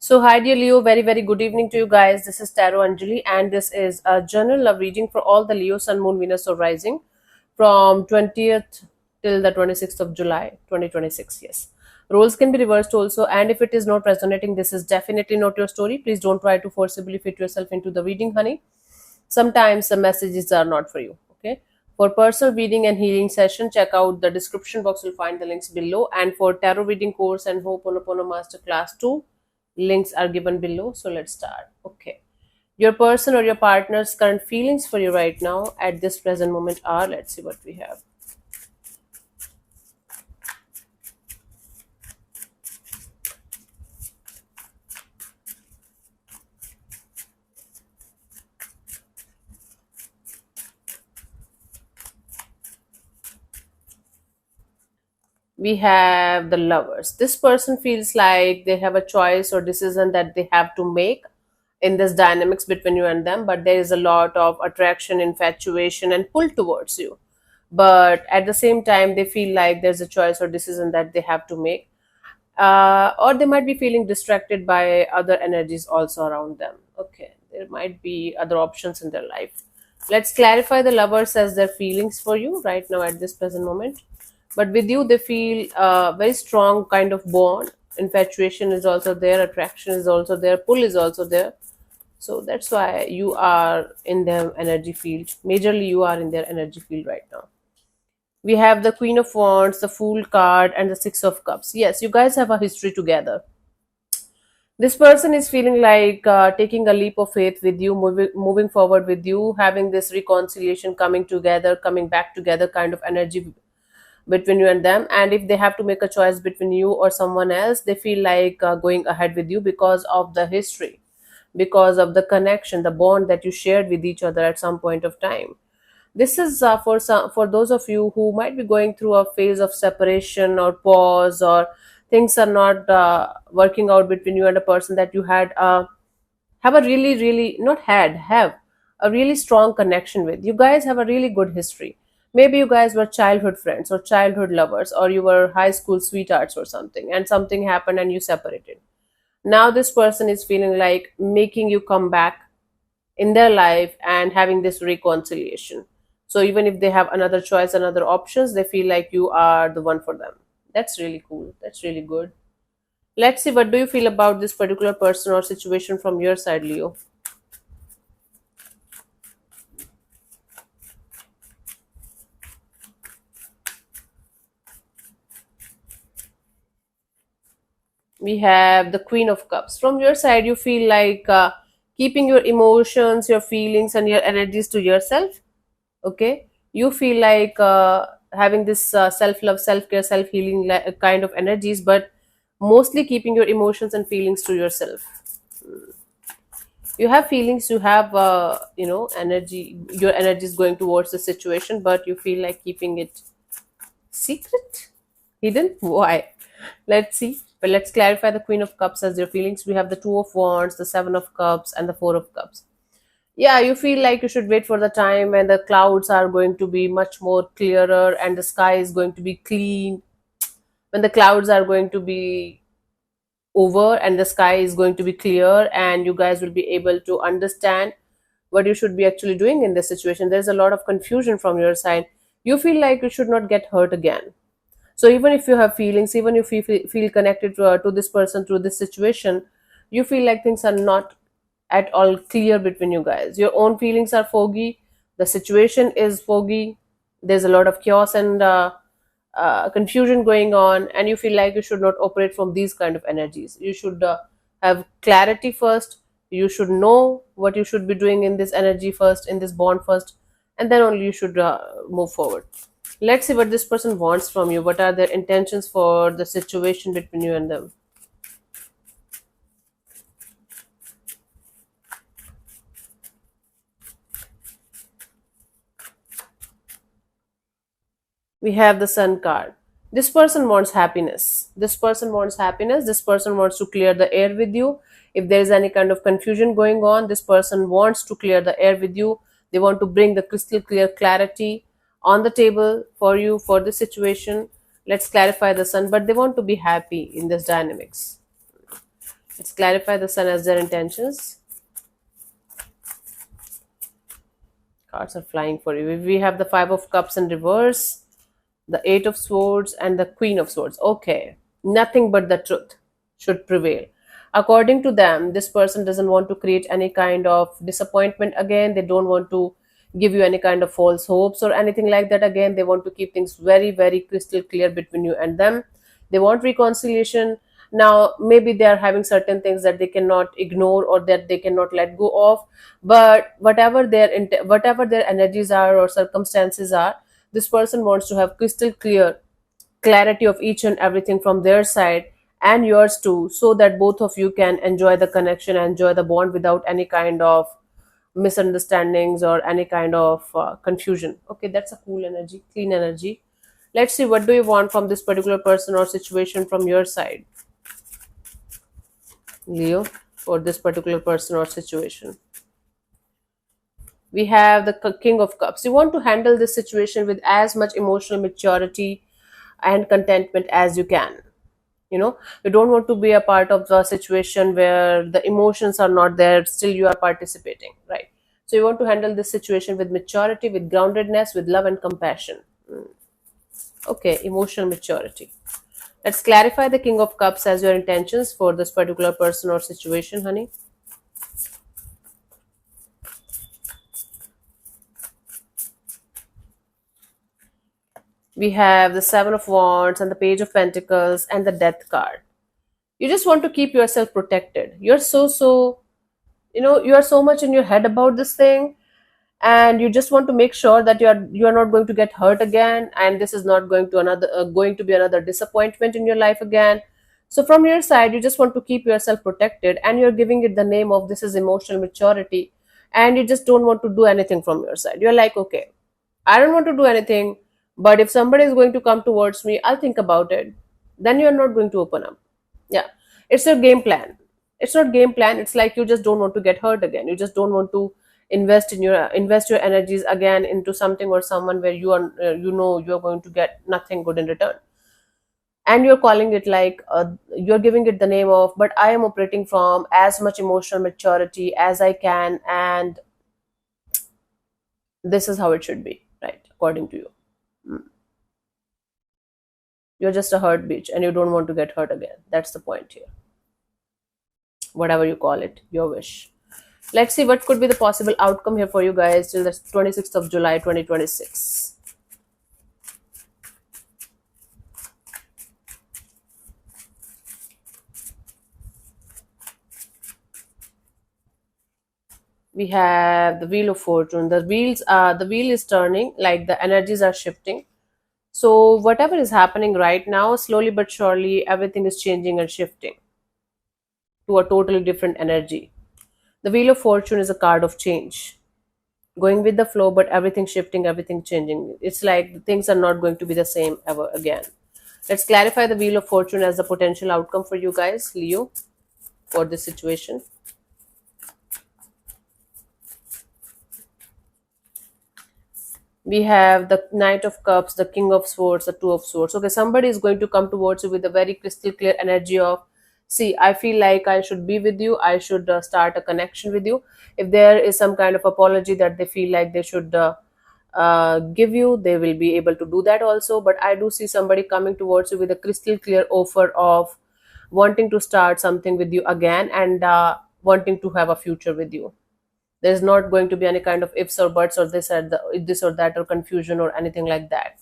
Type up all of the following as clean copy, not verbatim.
So, hi, dear Leo. Very, very good evening to you guys. This is Tarot Anjali, and this is a general love reading for all the Leo, Sun, Moon, Venus, or Rising from 20th till the 26th of July 2026. Yes. Roles can be reversed also, and if it is not resonating, this is definitely not your story. Please don't try to forcibly fit yourself into the reading, honey. Sometimes the messages are not for you. Okay. For personal reading and healing session, check out the description box. You'll find the links below. And for tarot reading course and Ho'oponopono Master Class 2, links are given below. So let's start. Okay. Your person or your partner's current feelings for you right now at this present moment are, let's see what we have. We have the lovers. This person feels like they have a choice or decision that they have to make in this dynamics between you and them, but there is a lot of attraction, infatuation, and pull towards you. But at the same time, they feel like there's a choice or decision that they have to make, or they might be feeling distracted by other energies also around them. Okay, there might be other options in their life. Let's clarify the lovers as their feelings for you right now at this present moment. But with you, they feel a very strong kind of bond. Infatuation is also there, attraction is also there, pull is also there. So that's why you are in their energy field. Majorly, you are in their energy field right now. We have the Queen of Wands, the Fool card, and the Six of Cups. Yes, you guys have a history together. This person is feeling like taking a leap of faith with you, moving forward with you, having this reconciliation, coming together, coming back together kind of energy between you and them. And if they have to make a choice between you or someone else, they feel like going ahead with you because of the history, because of the connection, the bond that you shared with each other at some point of time. This is for those of you who might be going through a phase of separation or pause, or things are not working out between you and a person that you had have a really, really, not had, have a really strong connection with. You guys have a really good history. Maybe you guys were childhood friends or childhood lovers, or you were high school sweethearts or something, and something happened and you separated. Now this person is feeling like making you come back in their life and having this reconciliation. So even if they have another choice, another options, they feel like you are the one for them. That's really cool. That's really good. Let's see, what do you feel about this particular person or situation from your side, Leo? We have the Queen of Cups. From your side, you feel like keeping your emotions, your feelings, and your energies to yourself. Okay, you feel like having this self-love, self-care, self-healing kind of energies, but mostly keeping your emotions and feelings to yourself. You have feelings, you have energy, your energy is going towards the situation, but you feel like keeping it secret, hidden. Why? Let's see. But let's clarify the Queen of Cups as your feelings. We have the Two of Wands, the Seven of Cups, and the Four of Cups. Yeah, you feel like you should wait for the time when the clouds are going to be much more clearer and the sky is going to be clean, when the clouds are going to be over and the sky is going to be clear, and you guys will be able to understand what you should be actually doing in this situation. There's a lot of confusion from your side. You feel like you should not get hurt again. So even if you have feelings, even if you feel connected to this person through this situation, you feel like things are not at all clear between you guys. Your own feelings are foggy, the situation is foggy, there's a lot of chaos and confusion going on, and you feel like you should not operate from these kind of energies. You should have clarity first. You should know what you should be doing in this energy first, in this bond first, and then only you should move forward. Let's see what this person wants from you. What are their intentions for the situation between you and them? We have the Sun card. This person wants happiness. This person wants happiness. This person wants to clear the air with you. If there is any kind of confusion going on, this person wants to clear the air with you. They want to bring the crystal clear clarity on the table for you for this situation. Let's clarify the Sun, but they want to be happy in this dynamics. Let's clarify the sun as their intentions. Cards are flying for you. We have the Five of Cups in reverse, the Eight of Swords, and the Queen of Swords. Okay, nothing but the truth should prevail. According to them, this person doesn't want to create any kind of disappointment again. They don't want to give you any kind of false hopes or anything like that again. They want to keep things very, very crystal clear between you and them. They want reconciliation. Now maybe they are having certain things that they cannot ignore or that they cannot let go of, but whatever their energies are or circumstances are, this person wants to have crystal clear clarity of each and everything from their side and yours too, so that both of you can enjoy the connection, enjoy the bond without any kind of misunderstandings or any kind of confusion. Okay, that's a cool energy, clean energy. Let's see, what do you want from this particular person or situation from your side, Leo, for this particular person or situation? We have the King of Cups. You want to handle this situation with as much emotional maturity and contentment as you can. You don't want to be a part of the situation where the emotions are not there, still you are participating, right? So you want to handle this situation with maturity, with groundedness, with love and compassion. Okay, emotional maturity. Let's clarify the King of Cups as your intentions for this particular person or situation, honey. We have the Seven of Wands and the Page of Pentacles and the Death card. You just want to keep yourself protected. You are so much in your head about this thing, and you just want to make sure that you are not going to get hurt again, and this is not going to be another disappointment in your life again. So from your side, you just want to keep yourself protected, and you're giving it the name of this is emotional maturity, and you just don't want to do anything from your side. You're like, okay, I don't want to do anything, but if somebody is going to come towards me, I'll think about it. Then you're not going to open up. Yeah, it's your game plan. It's not game plan. It's like you just don't want to get hurt again. You just don't want to invest your energies again into something or someone where you're going to get nothing good in return. And you're calling it like you're giving it the name of, but I am operating from as much emotional maturity as I can, and this is how it should be, right? According to you. Mm. You're just a hurt bitch and you don't want to get hurt again. That's the point here. Whatever you call it, your wish. Let's see what could be the possible outcome here for you guys till the 26th of July 2026. We have the Wheel of Fortune. The wheel is turning, like the energies are shifting. So whatever is happening right now, slowly but surely, everything is changing and shifting to a totally different energy. The Wheel of Fortune is a card of change, going with the flow, but everything shifting, everything changing. It's like things are not going to be the same ever again. Let's clarify the Wheel of Fortune as the potential outcome for you guys, Leo, for this situation. We have the Knight of Cups, the King of Swords, the Two of Swords. Okay, somebody is going to come towards you with a very crystal clear energy of, see, I feel like I should be with you, I should start a connection with you. If there is some kind of apology that they feel like they should give you, they will be able to do that also. But I do see somebody coming towards you with a crystal clear offer of wanting to start something with you again, and wanting to have a future with you. There's not going to be any kind of ifs or buts or this or that or confusion or anything like that.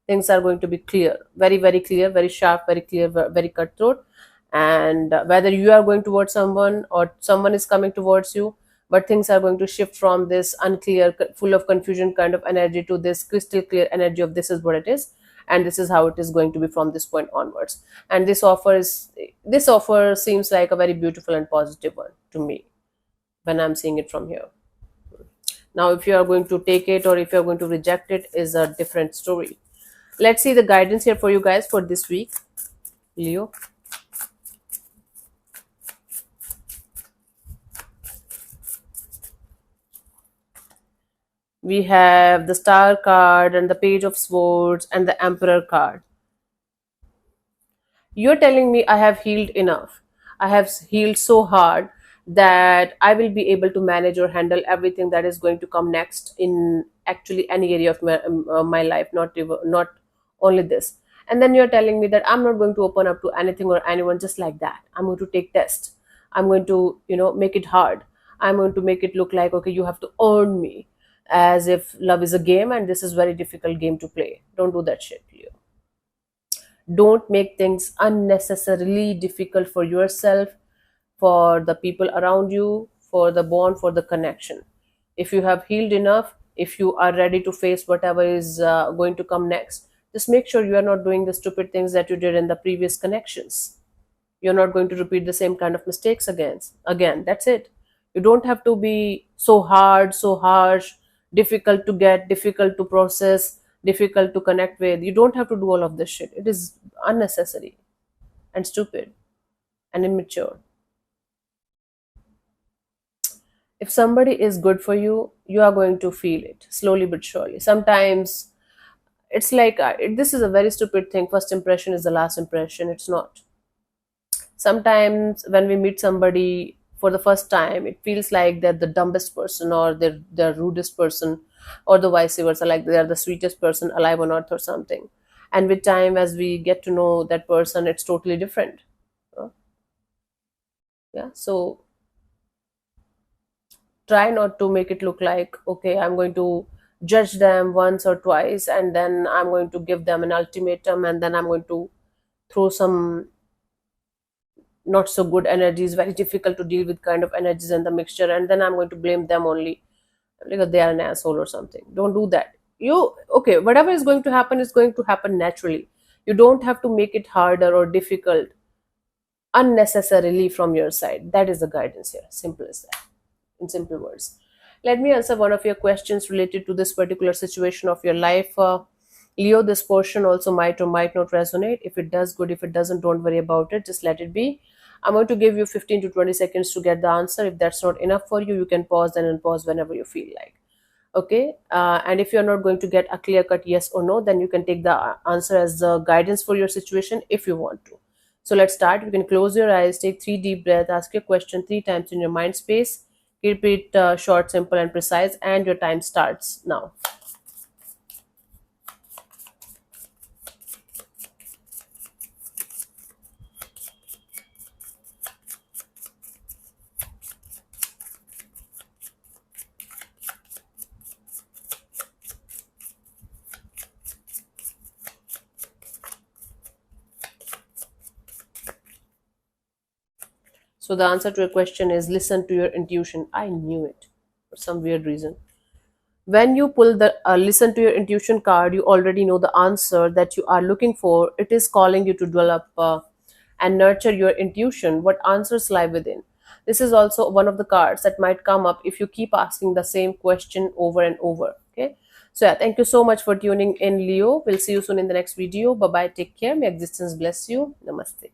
Things are going to be clear, very, very clear, very sharp, very clear, very cutthroat. And whether you are going towards someone or someone is coming towards you, but things are going to shift from this unclear, full of confusion kind of energy to this crystal clear energy of this is what it is, and this is how it is going to be from this point onwards. And this offer seems like a very beautiful and positive one to me when I'm seeing it from here. Now, if you are going to take it or if you're going to reject it is a different story. Let's see the guidance here for you guys for this week, Leo. We have the Star card and the Page of Swords and the Emperor card. You're telling me I have healed enough. I have healed so hard that I will be able to manage or handle everything that is going to come next in actually any area of my life, not only this. And then you're telling me that I'm not going to open up to anything or anyone just like that. I'm going to take tests. I'm going to, make it hard. I'm going to make it look like, okay, you have to earn me, as if love is a game and this is very difficult game to play. Don't do that shit, Leo. Don't make things unnecessarily difficult for yourself, for the people around you, for the bond, for the connection. If you have healed enough, if you are ready to face whatever is going to come next, just make sure you are not doing the stupid things that you did in the previous connections. You're not going to repeat the same kind of mistakes again. That's it. You don't have to be so hard, so harsh, difficult to get, difficult to process, difficult to connect with. You don't have to do all of this shit. It is unnecessary and stupid and immature. If somebody is good for you, you are going to feel it slowly but surely. Sometimes it's like this is a very stupid thing. First impression is the last impression. It's not. Sometimes when we meet somebody for the first time, it feels like they're the dumbest person, or they're the rudest person, or the vice versa, like they're the sweetest person alive on earth or something. And with time, as we get to know that person, it's totally different. Uh, yeah, so try not to make it look like, okay, I'm going to judge them once or twice, and then I'm going to give them an ultimatum, and then I'm going to throw some not so good energies, very difficult to deal with kind of energies in the mixture, and then I'm going to blame them only because they are an asshole or something. Don't do that. You Okay, whatever is going to happen is going to happen naturally. You don't have to make it harder or difficult unnecessarily from your side. That is the guidance here. Simple as that, in simple words. Let me answer one of your questions related to this particular situation of your life. Leo, this portion also might or might not resonate. If it does, good. If it doesn't, don't worry about it. Just let it be. I'm going to give you 15 to 20 seconds to get the answer. If that's not enough for you, you can pause then and pause whenever you feel like. Okay. And if you're not going to get a clear cut yes or no, then you can take the answer as the guidance for your situation if you want to. So let's start. You can close your eyes, take 3 deep breaths, ask your question 3 times in your mind space. Keep it short, simple, and precise, and your time starts now. So the answer to your question is listen to your intuition. I knew it for some weird reason. When you pull the listen to your intuition card, you already know the answer that you are looking for. It is calling you to develop and nurture your intuition, what answers lie within. This is also one of the cards that might come up if you keep asking the same question over and over. Okay. So yeah, thank you so much for tuning in, Leo. We'll see you soon in the next video. Bye bye. Take care. May existence bless you. Namaste.